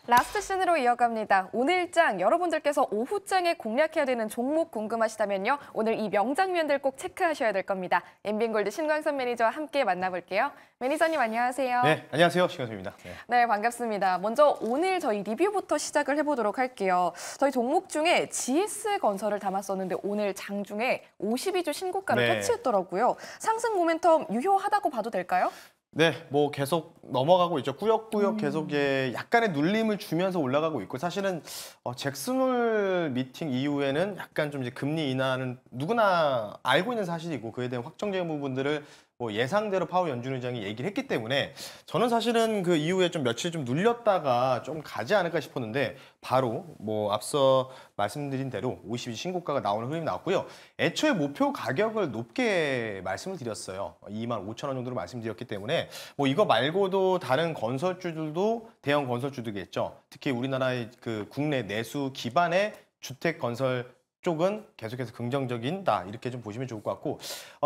라스트 씬으로 이어갑니다. 오늘장 여러분들께서 오후장에 공략해야 되는 종목 궁금하시다면요. 오늘 이 명장면들 꼭 체크하셔야 될 겁니다. 엠비엔골드 신광선 매니저와 함께 만나볼게요. 매니저님 안녕하세요. 네, 안녕하세요. 신광선입니다. 네, 반갑습니다. 먼저 오늘 저희 리뷰부터 시작을 해보도록 할게요. 저희 종목 중에 GS건설을 담았었는데 오늘 장중에 52주 신고가를 터치했더라고요. 상승 모멘텀 유효하다고 봐도 될까요? 네, 뭐 계속 넘어가고 있죠. 꾸역꾸역 계속 약간의 눌림을 주면서 올라가고 있고 사실은 잭슨홀 미팅 이후에는 약간 좀 이제 금리 인하는 누구나 알고 있는 사실이고 그에 대한 확정적인 부분들을 뭐 예상대로 파월 연준 의장이 얘기를 했기 때문에 저는 사실은 그 이후에 좀 며칠 좀 눌렸다가 좀 가지 않을까 싶었는데 바로 뭐 앞서 말씀드린 대로 52 신고가가 나오는 흐름이 나왔고요. 애초에 목표 가격을 높게 말씀을 드렸어요. 25,000원 정도로 말씀드렸기 때문에 뭐 이거 말고도 다른 건설주들도 대형 건설주들이겠죠. 특히 우리나라의 그 국내 내수 기반의 주택 건설 쪽은 계속해서 긍정적인다 이렇게 좀 보시면 좋을 것 같고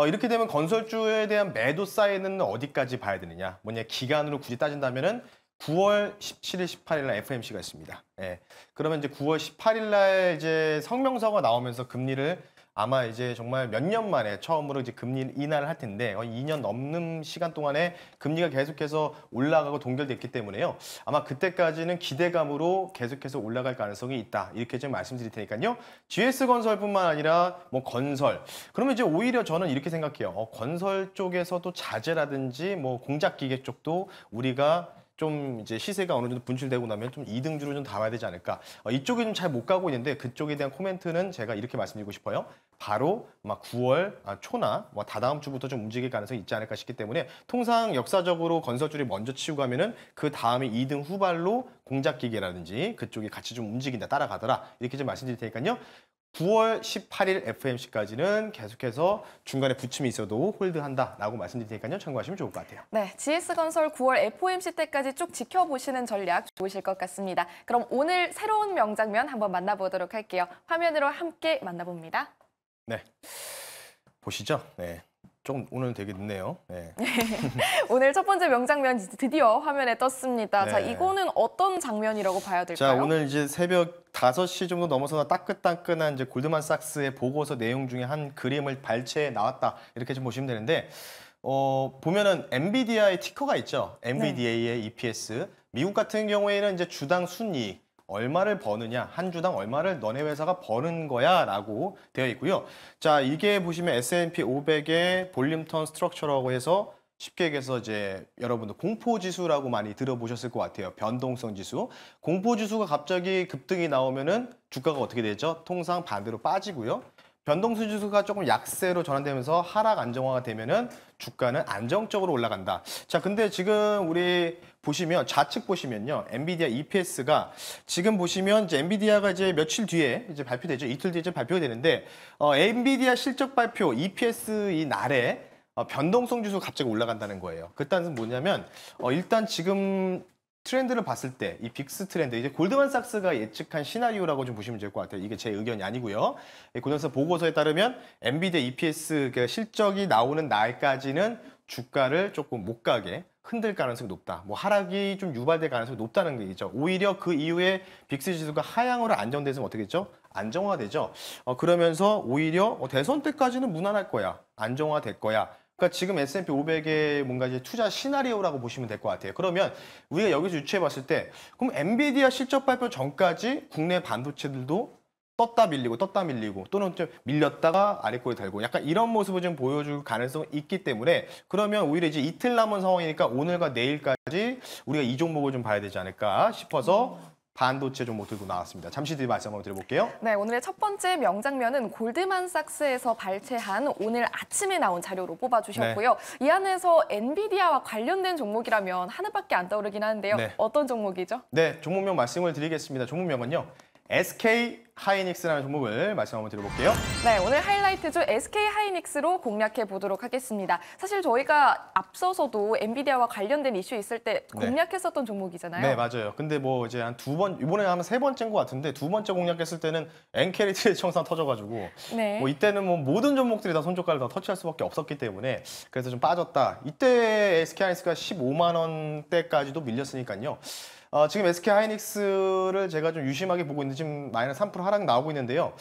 이렇게 되면 건설주에 대한 매도 사이는 어디까지 봐야 되느냐 뭐냐 기간으로 굳이 따진다면은 9월 17일, 18일 날 FOMC가 있습니다. 예. 그러면 이제 9월 18일 날 이제 성명서가 나오면서 금리를 아마 이제 정말 몇 년 만에 처음으로 이제 금리 인하를 할 텐데 2년 넘는 시간 동안에 금리가 계속해서 올라가고 동결됐기 때문에요. 아마 그때까지는 기대감으로 계속해서 올라갈 가능성이 있다. 이렇게 좀 말씀드릴 테니까요. GS건설뿐만 아니라 뭐 건설. 그러면 이제 오히려 저는 이렇게 생각해요. 건설 쪽에서도 자재라든지 뭐 공작기계 쪽도 우리가 좀 이제 시세가 어느 정도 분출되고 나면 좀 이등주로 좀 담아야 되지 않을까. 이쪽에 좀 잘 못 가고 있는데 그쪽에 대한 코멘트는 제가 이렇게 말씀드리고 싶어요. 바로 아마 9월 초나 뭐 다다음 주부터 좀 움직일 가능성이 있지 않을까 싶기 때문에 통상 역사적으로 건설주를 먼저 치우고 가면은 그 다음에 2등 후발로 공작기계라든지 그쪽이 같이 좀 움직인다, 따라가더라. 이렇게 좀 말씀드릴 테니까요. 9월 18일 FOMC까지는 계속해서 중간에 부침이 있어도 홀드한다라고 말씀드릴 테니까요. 참고하시면 좋을 것 같아요. 네, GS건설 9월 FOMC 때까지 쭉 지켜보시는 전략 좋으실 것 같습니다. 그럼 오늘 새로운 명장면 한번 만나보도록 할게요. 화면으로 함께 만나봅니다. 네, 보시죠. 네. 좀 오늘 되게 늦네요. 네. 오늘 첫 번째 명장면 드디어 화면에 떴습니다. 네. 자, 이거는 어떤 장면이라고 봐야 될까요? 자, 오늘 이제 새벽 5시 정도 넘어서 따끈따끈한 이제 골드만삭스의 보고서 내용 중에 한 그림을 발췌해 나왔다. 이렇게 좀 보시면 되는데 보면은 엔비디아의 티커가 있죠. 엔비디아의 EPS. 미국 같은 경우에는 이제 주당 순이익 얼마를 버느냐, 한 주당 얼마를 너네 회사가 버는 거야 라고 되어 있고요. 자, 이게 보시면 S&P 500의 볼륨턴 스트럭처라고 해서 쉽게 얘기해서 이제 여러분들 공포지수라고 많이 들어보셨을 것 같아요. 변동성 지수. 공포지수가 갑자기 급등이 나오면은 주가가 어떻게 되죠? 통상 반대로 빠지고요. 변동성 지수가 조금 약세로 전환되면서 하락 안정화가 되면은 주가는 안정적으로 올라간다. 자, 근데 지금 우리 보시면 좌측 보시면요. 엔비디아 EPS가 지금 보시면 이제 엔비디아가 이제 며칠 뒤에 이제 발표되죠. 이틀 뒤에 이제 발표가 되는데 엔비디아 실적 발표 EPS 이 날에 변동성 지수가 갑자기 올라간다는 거예요. 그 뜻은 뭐냐면 일단 지금 트렌드를 봤을 때 이 빅스 트렌드 이제 골드만삭스가 예측한 시나리오라고 좀 보시면 될 것 같아요. 이게 제 의견이 아니고요. 골드만삭스 보고서에 따르면 엔비디아 EPS 실적이 나오는 날까지는 주가를 조금 못 가게 흔들 가능성이 높다. 뭐 하락이 좀 유발될 가능성이 높다는 얘기죠. 오히려 그 이후에 빅스 지수가 하향으로 안정돼서 어떻게 됐죠? 안정화되죠. 그러면서 오히려 대선 때까지는 무난할 거야. 안정화될 거야. 그러니까 지금 S&P 500의 뭔가 이제 투자 시나리오라고 보시면 될 것 같아요. 그러면 우리가 여기서 유추해 봤을 때 그럼 엔비디아 실적 발표 전까지 국내 반도체들도 떴다 밀리고 또는 좀 밀렸다가 아래 꼬리 달고 약간 이런 모습을 좀 보여줄 가능성이 있기 때문에 그러면 오히려 이제 이틀 남은 상황이니까 오늘과 내일까지 우리가 이 종목을 좀 봐야 되지 않을까 싶어서 반도체 종목 들고 나왔습니다. 잠시 뒤에 말씀 한번 드려볼게요. 네, 오늘의 첫 번째 명장면은 골드만삭스에서 발췌한 오늘 아침에 나온 자료로 뽑아주셨고요. 이 안에서 엔비디아와 관련된 종목이라면 하나밖에 안 떠오르긴 하는데요. 어떤 종목이죠? 네, 종목명 말씀을 드리겠습니다. 종목명은요. SK 하이닉스라는 종목을 말씀 한번 드려볼게요. 네, 오늘 하이라이트주 SK 하이닉스로 공략해 보도록 하겠습니다. 사실 저희가 앞서서도 엔비디아와 관련된 이슈 있을 때 공략했었던 종목이잖아요. 네, 맞아요. 근데 뭐 이제 한 이번에 한 3번째인 것 같은데 2번째 공략했을 때는 엔캐리 트레이드 청산 터져가지고 뭐 이때는 뭐 모든 종목들이 다 손절가를 다 터치할 수밖에 없었기 때문에 그래서 좀 빠졌다. 이때 SK 하이닉스가 15만 원대까지도 밀렸으니까요. 지금 SK 하이닉스를 제가 좀 유심하게 보고 있는데 지금 마이너스 3% 하락 나오고 있는데요.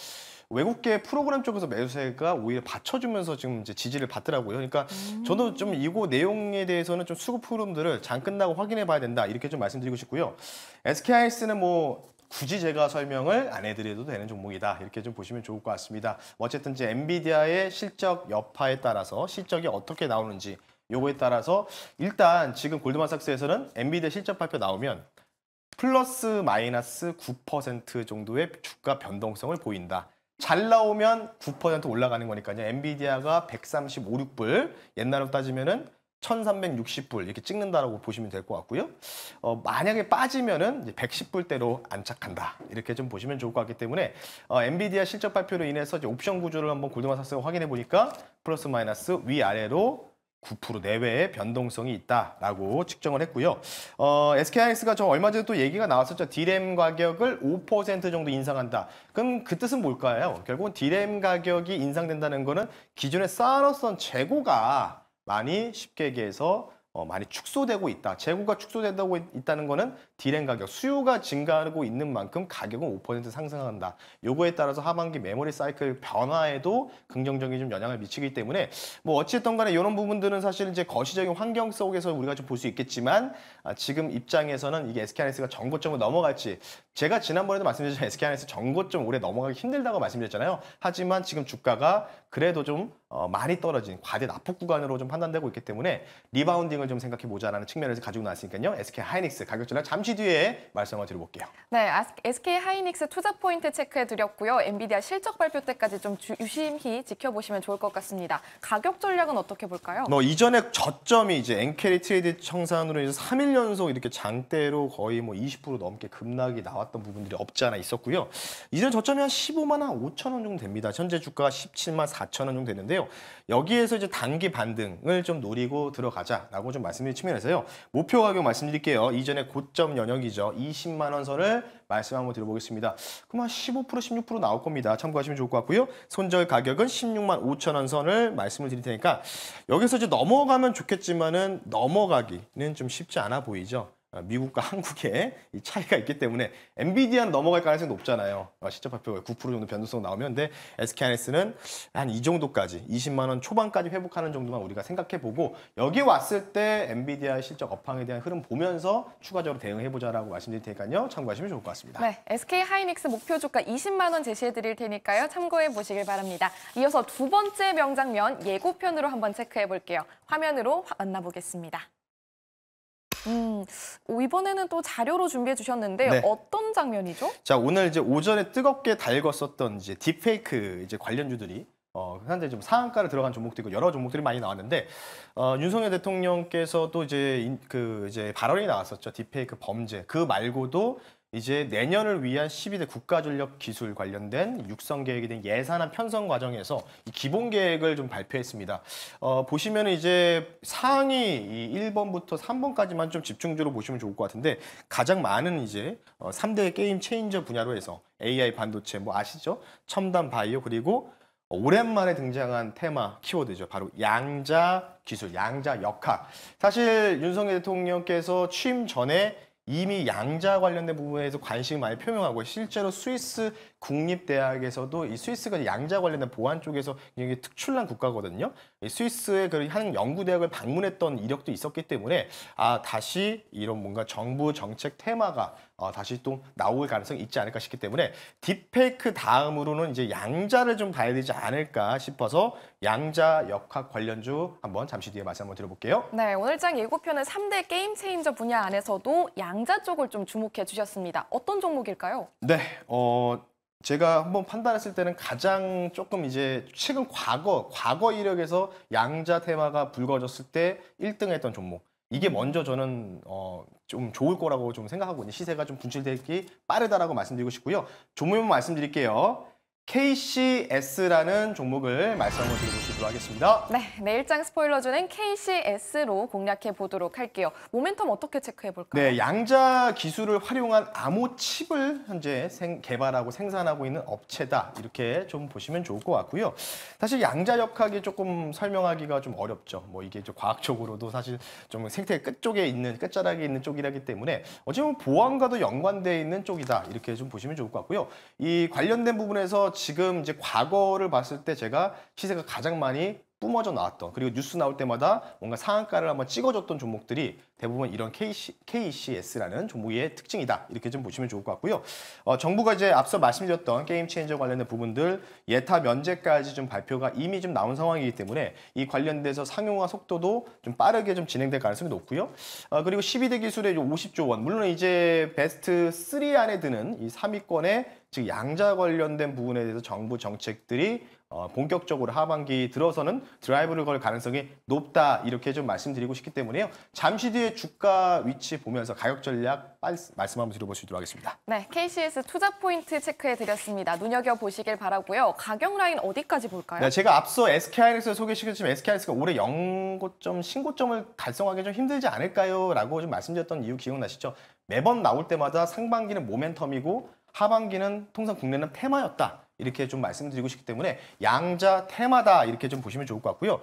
외국계 프로그램 쪽에서 매수세가 오히려 받쳐주면서 지금 이제 지지를 받더라고요. 그러니까 저도 좀 이거 내용에 대해서는 좀 수급 흐름들을 장 끝나고 확인해 봐야 된다 이렇게 좀 말씀드리고 싶고요. SK 하이닉스는 뭐 굳이 제가 설명을 안 해드려도 되는 종목이다 이렇게 좀 보시면 좋을 것 같습니다. 어쨌든 이제 엔비디아의 실적 여파에 따라서 실적이 어떻게 나오는지 요거에 따라서 일단 지금 골드만삭스에서는 엔비디아 실적 발표 나오면 플러스 마이너스 9% 정도의 주가 변동성을 보인다. 잘 나오면 9% 올라가는 거니까요. 엔비디아가 135, 6불, 옛날로 따지면은 1360불 이렇게 찍는다라고 보시면 될 것 같고요. 만약에 빠지면은 이제 110불대로 안착한다. 이렇게 좀 보시면 좋을 것 같기 때문에 엔비디아 실적 발표로 인해서 이제 옵션 구조를 한번 골드만삭스가 확인해 보니까 플러스 마이너스 위아래로 9% 내외의 변동성이 있다라고 측정을 했고요. SK하이닉스가 저 얼마 전에 또 얘기가 나왔었죠. D램 가격을 5% 정도 인상한다. 그럼 그 뜻은 뭘까요? 결국은 D램 가격이 인상된다는 거는 기존에 쌓아놓던 재고가 많이 쉽게 얘기해서 많이 축소되고 있다. 재고가 축소되고 있다는 거는 D램 가격, 수요가 증가하고 있는 만큼 가격은 5% 상승한다. 요거에 따라서 하반기 메모리 사이클 변화에도 긍정적인 좀 영향을 미치기 때문에 뭐 어찌됐든 간에 이런 부분들은 사실 이제 거시적인 환경 속에서 우리가 좀 볼 수 있겠지만 지금 입장에서는 이게 SK하이닉스가 전고점을 넘어갈지 제가 지난번에도 말씀드렸지만 SK하이닉스 전고점 올해 넘어가기 힘들다고 말씀드렸잖아요. 하지만 지금 주가가 그래도 좀 많이 떨어진 과대 낙폭 구간으로 좀 판단되고 있기 때문에 리바운딩을 좀 생각해 보자라는 측면에서 가지고 나왔으니까요. SK 하이닉스 가격 전략 잠시 뒤에 말씀을 드려볼게요. 네, SK 하이닉스 투자 포인트 체크해 드렸고요. 엔비디아 실적 발표 때까지 좀 유심히 지켜보시면 좋을 것 같습니다. 가격 전략은 어떻게 볼까요? 이전에 저점이 이제 엔캐리 트레이드 청산으로 해서 3일 연속 이렇게 장대로 거의 뭐 20% 넘게 급락이 나왔던 부분들이 없지 않아 있었고요. 이전 저점이 한 15만 5천 원 정도 됩니다. 현재 주가가 17만 4천 원 정도 되는데요. 여기에서 이제 단기 반등을 좀 노리고 들어가자라고 좀 말씀드린 측면에서요. 목표 가격 말씀드릴게요. 이전에 고점 연역이죠. 20만 원 선을 말씀 한번 드려보겠습니다. 그럼 한 15%, 16% 나올 겁니다. 참고하시면 좋을 것 같고요. 손절 가격은 16만 5천 원 선을 말씀을 드릴 테니까 여기서 이제 넘어가면 좋겠지만은 넘어가기는 좀 쉽지 않아 보이죠. 미국과 한국의 이 차이가 있기 때문에 엔비디아는 넘어갈 가능성이 높잖아요. 실적 발표가 9% 정도 변동성 나오면 근데 SK하이닉스는 한 이 정도까지 20만 원 초반까지 회복하는 정도만 우리가 생각해보고 여기 왔을 때 엔비디아의 실적 업황에 대한 흐름 보면서 추가적으로 대응해보자라고 말씀드릴 테니까요. 참고하시면 좋을 것 같습니다. 네, SK 하이닉스 목표 주가 20만 원 제시해 드릴 테니까요. 참고해 보시길 바랍니다. 이어서 두 번째 명장면 예고편으로 한번 체크해 볼게요. 화면으로 만나보겠습니다. 이번에는 또 자료로 준비해 주셨는데 네. 어떤 장면이죠? 자, 오늘 이제 오전에 뜨겁게 달궜었던 이제 딥페이크 이제 관련주들이 현재 좀 상한가를 들어간 종목도 있고 여러 종목들이 많이 나왔는데 윤석열 대통령께서도 이제 발언이 나왔었죠. 딥페이크 범죄. 그 말고도 이제 내년을 위한 12대 국가전력 기술 관련된 육성 계획에 대한 예산안 편성 과정에서 이 기본 계획을 좀 발표했습니다. 보시면은 이제 상위 이 1번부터 3번까지만 좀 집중적으로 보시면 좋을 것 같은데 가장 많은 이제 3대 게임 체인저 분야로 해서 AI 반도체 뭐 아시죠? 첨단 바이오 그리고 오랜만에 등장한 테마 키워드죠. 바로 양자 기술, 양자 역학. 사실 윤석열 대통령께서 취임 전에 이미 양자 관련된 부분에서 관심을 많이 표명하고 실제로 스위스 국립대학에서도 이 스위스가 양자 관련된 보안 쪽에서 굉장히 특출난 국가거든요. 이 스위스의 그 한 연구대학을 방문했던 이력도 있었기 때문에 다시 이런 뭔가 정부 정책 테마가 다시 또 나올 가능성이 있지 않을까 싶기 때문에 딥페이크 다음으로는 이제 양자를 좀 봐야 되지 않을까 싶어서 양자 역학 관련주 한번 잠시 뒤에 말씀 한번 드려볼게요. 네, 오늘 장 예고편은 3대 게임 체인저 분야 안에서도 양자 쪽을 좀 주목해 주셨습니다. 어떤 종목일까요? 네, 제가 한번 판단했을 때는 가장 조금 이제 최근 과거 이력에서 양자 테마가 불거졌을 때 1등 했던 종목. 이게 먼저 저는 좀 좋을 거라고 좀 생각하고 있는 시세가 좀 분출되기 빠르다라고 말씀드리고 싶고요. 종목만 말씀드릴게요. KCS라는 종목을 말씀 한번 드려보시도록 하겠습니다. 네, 내일장 스포일러주는 KCS로 공략해 보도록 할게요. 모멘텀 어떻게 체크해 볼까요? 네, 양자 기술을 활용한 암호 칩을 현재 개발하고 생산하고 있는 업체다. 이렇게 좀 보시면 좋을 것 같고요. 사실 양자역학이 조금 설명하기가 좀 어렵죠. 뭐 이게 좀 과학적으로도 사실 좀 생태 끝쪽에 있는 끝자락에 있는 쪽이라기 때문에 어찌 보면 보안과도 연관되어 있는 쪽이다. 이렇게 좀 보시면 좋을 것 같고요. 이 관련된 부분에서 지금 이제 과거를 봤을 때 제가 시세가 가장 많이 뿜어져 나왔던, 그리고 뉴스 나올 때마다 뭔가 상한가를 한번 찍어줬던 종목들이 대부분 이런 KCS라는 종목의 특징이다. 이렇게 좀 보시면 좋을 것 같고요. 정부가 이제 앞서 말씀드렸던 게임 체인저 관련된 부분들 예타 면제까지 좀 발표가 이미 좀 나온 상황이기 때문에 이 관련돼서 상용화 속도도 좀 빠르게 좀 진행될 가능성이 높고요. 그리고 12대 기술의 50조 원, 물론 이제 베스트 3 안에 드는 이 3위권의 즉 양자 관련된 부분에 대해서 정부 정책들이 본격적으로 하반기 들어서는 드라이브를 걸 가능성이 높다. 이렇게 좀 말씀드리고 싶기 때문에요. 잠시 뒤에 주가 위치 보면서 가격 전략 말씀 한번 드려볼 수 있도록 하겠습니다. 네, KCS 투자 포인트 체크해 드렸습니다. 눈여겨보시길 바라고요. 가격 라인 어디까지 볼까요? 네, 제가 앞서 SK하이닉스 소개시켰지만 SK하이닉스가 올해 연고점, 신고점을 달성하기 좀 힘들지 않을까요? 라고 좀 말씀드렸던 이유 기억나시죠? 매번 나올 때마다 상반기는 모멘텀이고 하반기는 통상 국내는 테마였다. 이렇게 좀 말씀드리고 싶기 때문에 양자 테마다 이렇게 좀 보시면 좋을 것 같고요.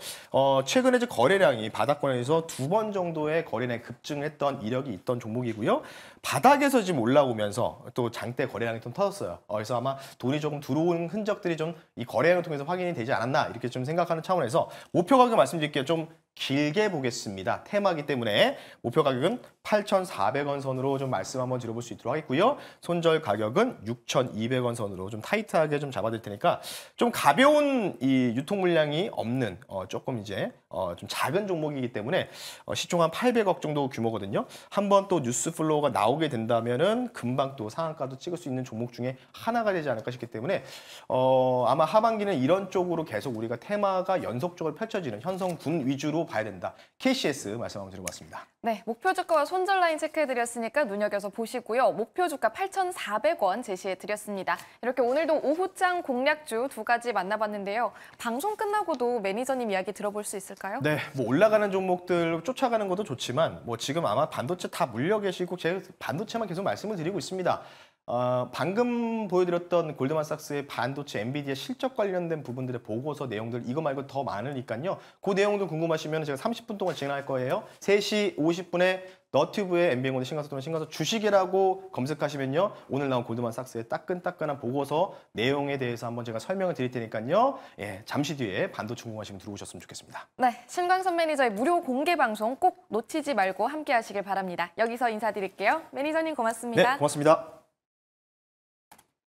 최근에 이제 거래량이 바닥권에서 2번 정도의 거래량이 급증을 했던 이력이 있던 종목이고요. 바닥에서 지금 올라오면서 또 장대 거래량이 좀 터졌어요. 그래서 아마 돈이 조금 들어온 흔적들이 좀 이 거래량을 통해서 확인이 되지 않았나 이렇게 좀 생각하는 차원에서 목표 가격 말씀드릴게요. 좀 길게 보겠습니다. 테마기 때문에 목표 가격은 8,400원 선으로 좀 말씀 한번 드려볼 수 있도록 하겠고요. 손절 가격은 6,200원 선으로 좀 타이트하게 좀 잡아드릴 테니까 좀 가벼운 이 유통 물량이 없는 조금 이제 좀 작은 종목이기 때문에 시총 한 800억 정도 규모거든요. 한번 또 뉴스 플로우가 나오게 된다면은 금방 또 상한가도 찍을 수 있는 종목 중에 하나가 되지 않을까 싶기 때문에 아마 하반기는 이런 쪽으로 계속 우리가 테마가 연속적으로 펼쳐지는 현성군 위주로 봐야 된다. KCS 말씀 한번 드려봤습니다. 네, 목표 주가와 손절 라인 체크해드렸으니까 눈여겨서 보시고요. 목표 주가 8,400원 제시해드렸습니다. 이렇게 오늘도 오후장 공략주 2가지 만나봤는데요. 방송 끝나고도 매니저님 이야기 들어볼 수 있을까요? 네, 뭐 올라가는 종목들 쫓아가는 것도 좋지만 뭐 지금 아마 반도체 다 물려 계시고 제가 반도체만 계속 말씀을 드리고 있습니다. 방금 보여드렸던 골드만삭스의 반도체 엔비디아 실적 관련된 부분들의 보고서 내용들 이거 말고 더 많으니까요. 그 내용도 궁금하시면 제가 30분 동안 진행할 거예요. 3시 50분에 너튜브에 MBN고대 신가서 또는 신가서 주식이라고 검색하시면요. 오늘 나온 골드만삭스의 따끈따끈한 보고서 내용에 대해서 한번 제가 설명을 드릴 테니까요. 예, 잠시 뒤에 반도체 궁금하시면 들어오셨으면 좋겠습니다. 네, 신광선 매니저의 무료 공개 방송 꼭 놓치지 말고 함께 하시길 바랍니다. 여기서 인사드릴게요. 매니저님 고맙습니다. 네, 고맙습니다.